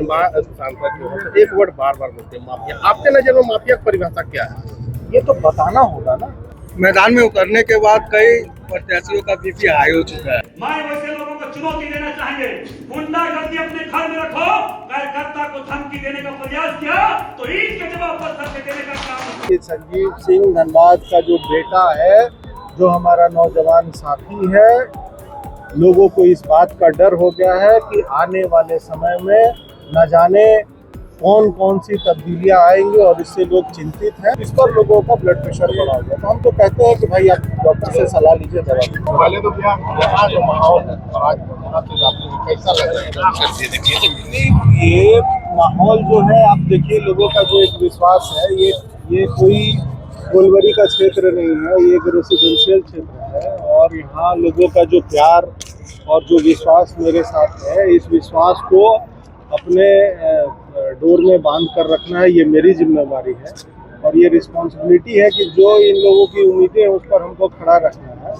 धनबाद सांसद जो है तो एक वर्ड बार बार बोलते हैं माफिया। आपके नजर में माफिया की परिभाषा क्या है? ये तो बताना होगा ना। मैदान में उतरने के बाद कई प्रत्याशियों का बीपी हाई हो चुका है। मैं वैसे लोगों को चुनौती देना चाहेंगे, गुंडागर्दी अपने घर में रखो, कार्यकर्ता को धमकी देने का प्रयास किया तो ईद के जवाब पर धमकी देने का काम। ये संजीव सिंह धनबाद का जो बेटा है, जो हमारा नौजवान साथी है, लोगों को इस बात का डर हो गया है कि आने वाले समय में न जाने कौन कौन सी तब्दीलियां आएंगी और इससे लोग चिंतित हैं। इस पर लोगों का ब्लड प्रेशर बढ़ा हुआ है। तो हम तो कहते हैं कि भाई आप डॉक्टर से सलाह लीजिए, दवा लीजिए। पहले तो क्या यहाँ जो माहौल है आज आपको कैसा लग रहा है? ये माहौल जो है, आप देखिए लोगों का जो एक विश्वास है, ये कोई गोलवरी का क्षेत्र नहीं है, ये एक रेसिडेंशियल क्षेत्र है और यहाँ लोगों का जो प्यार और जो विश्वास मेरे साथ है, इस विश्वास को अपने डोर में बांध कर रखना है, ये मेरी जिम्मेदारी है और ये रिस्पॉन्सिबिलिटी है कि जो इन लोगों की उम्मीदें हैं उस पर हमको खड़ा रखना है।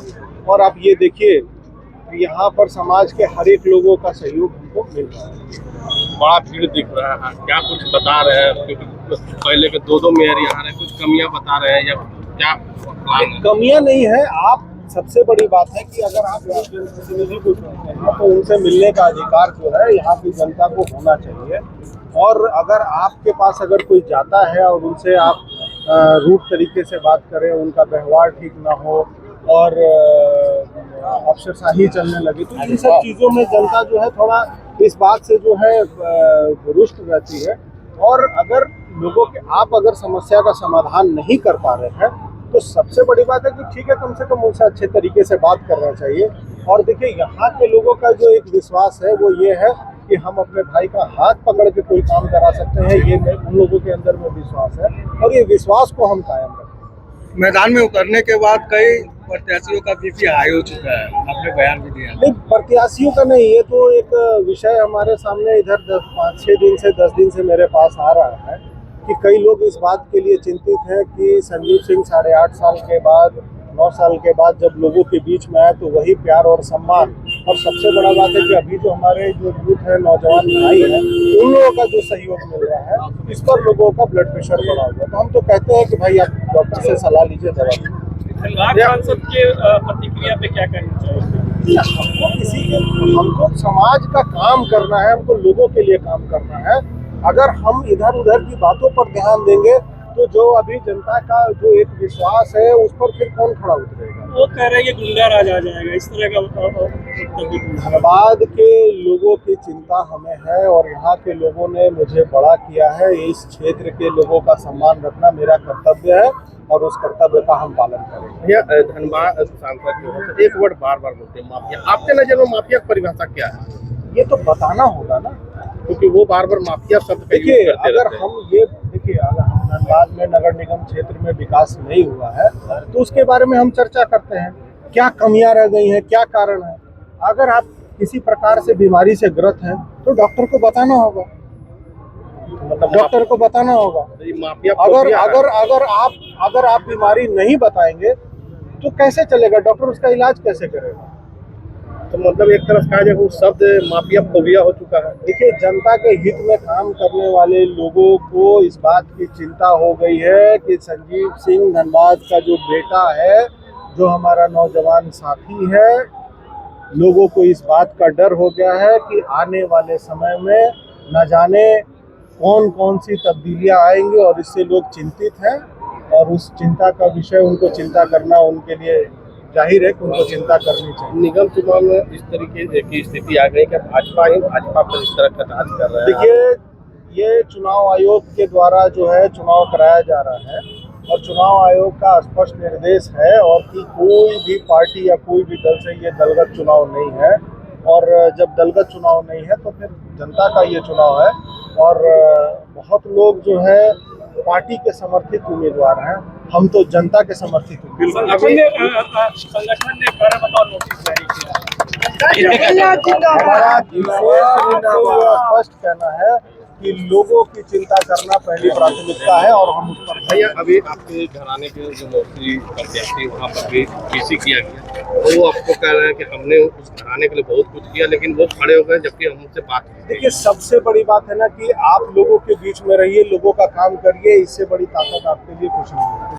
और आप ये देखिए यहाँ पर समाज के हर एक लोगों का सहयोग हमको मिल रहा है। बड़ा भीड़ दिख रहा है, क्या कुछ बता रहे हैं? क्योंकि पहले के दो मेयर यहाँ रहे, कुछ कमियां बता रहे हैं या क्या प्लान है? कमियां नहीं है। आप सबसे बड़ी बात है कि अगर आप एक जनप्रतिनिधि को चुनते हैं तो उनसे मिलने का अधिकार जो है यहाँ की जनता को होना चाहिए। और अगर आपके पास अगर कोई जाता है और उनसे आप रूट तरीके से बात करें, उनका व्यवहार ठीक ना हो और अफसरशाही चलने लगे, तो इन सब चीज़ों में जनता जो है थोड़ा इस बात से जो है रुष्ट रहती है। और अगर लोगों के आप अगर समस्या का समाधान नहीं कर पा रहे हैं तो सबसे बड़ी बात है कि ठीक है, कम से कम उनसे अच्छे तरीके से बात करना चाहिए। और देखिए यहाँ के लोगों का जो एक विश्वास है वो ये है कि हम अपने भाई का हाथ पकड़ के कोई काम करा सकते हैं, ये उन लोगों के अंदर में विश्वास है और ये विश्वास को हम कायम रखें। मैदान में उतरने के बाद कई प्रत्याशियों का बीपी हाई हो चुका है, आपने बयान भी दिया। नहीं, प्रत्याशियों का नहीं, ये तो एक विषय हमारे सामने इधर 5-6 दिन से 10 दिन से मेरे पास आ रहा है कि कई लोग इस बात के लिए चिंतित हैं कि संजीव सिंह 8.5 साल के बाद 9 साल के बाद जब लोगों के बीच में आए तो वही प्यार और सम्मान। और सबसे बड़ा बात है कि अभी जो हमारे जो यूथ है, नौजवान भाई हैं, उन लोगों का जो सहयोग मिल रहा है, इस पर लोगों का ब्लड प्रेशर बढ़ा हुआ है। तो हम तो कहते हैं कि भाई आप डॉक्टर से सलाह लीजिए, दवा लीजिए। सांसद के प्रतिक्रिया पे क्या कहना चाहिए? हमको समाज का काम करना है, हमको लोगों के लिए काम करना है। अगर हम इधर उधर की बातों पर ध्यान देंगे तो जो अभी जनता का जो एक विश्वास है उस पर फिर कौन खड़ा उतरेगा? वो कह रहे हैं कि गुंडा राज आ जाएगा, इस तरह का। धनबाद के लोगों की चिंता हमें है और यहाँ के लोगों ने मुझे बड़ा किया है। इस क्षेत्र के लोगों का सम्मान रखना मेरा कर्तव्य है और उस कर्तव्य का हम पालन करेंगे। या धनबाद सांसद जो है तो एक वर्ड बार बार बोलते हैं माफिया। आपके नजर में माफिया की परिभाषा क्या है? ये तो बताना होगा ना, क्योंकि वो बार बार माफिया शब्द का यूज देखिए करते अगर रहते हैं। हम ये देखिए अगर हम धनबाद में नगर निगम क्षेत्र में विकास नहीं हुआ है तो उसके बारे में हम चर्चा करते हैं, क्या कमियां रह गई हैं, क्या कारण है। अगर आप किसी प्रकार से बीमारी से ग्रस्त हैं तो डॉक्टर को बताना होगा, मतलब डॉक्टर को बताना होगा। माफिया अगर अगर अगर आप बीमारी नहीं बताएंगे तो कैसे चलेगा? डॉक्टर उसका इलाज कैसे करेगा? तो मतलब एक तरह से कहा जाए वो शब्द माफिया फोबिया हो चुका है। देखिए जनता के हित में काम करने वाले लोगों को इस बात की चिंता हो गई है कि संजीव सिंह धनबाद का जो बेटा है, जो हमारा नौजवान साथी है, लोगों को इस बात का डर हो गया है कि आने वाले समय में न जाने कौन कौन सी तब्दीलियां आएंगी और इससे लोग चिंतित हैं। और उस चिंता का विषय उनको चिंता करना उनके लिए जाहिर है कि उनको चिंता करनी चाहिए। निगम चुनाव में इस तरीके की स्थिति आ गई कि भाजपा पर इस तरह का राज कर रहा है। देखिए ये चुनाव आयोग के द्वारा जो है चुनाव कराया जा रहा है और चुनाव आयोग का स्पष्ट निर्देश है और कि कोई भी पार्टी या कोई भी दल से ये दलगत चुनाव नहीं है। और जब दलगत चुनाव नहीं है तो फिर जनता का ये चुनाव है और बहुत लोग जो है पार्टी के समर्थित उम्मीदवार हैं, हम तो जनता के समर्थित संगठन ने कारण बताओ नोटिस जारी किया। हमारा स्पष्ट कहना है कि लोगों की चिंता करना पहली प्राथमिकता है और हम उस पर भैया अभी आपके घराने के जो मंत्री प्रत्याशी वहाँ पर भी पीसी किया गया, और वो आपको कह रहे हैं कि हमने उस घराने के लिए बहुत कुछ किया, लेकिन वो खड़े हो गए जबकि हम उनसे बात की। देखिए, सबसे बड़ी बात है ना कि आप लोगों के बीच में रहिए, लोगों का काम करिए, इससे बड़ी ताकत आपके लिए कुछ नहीं है।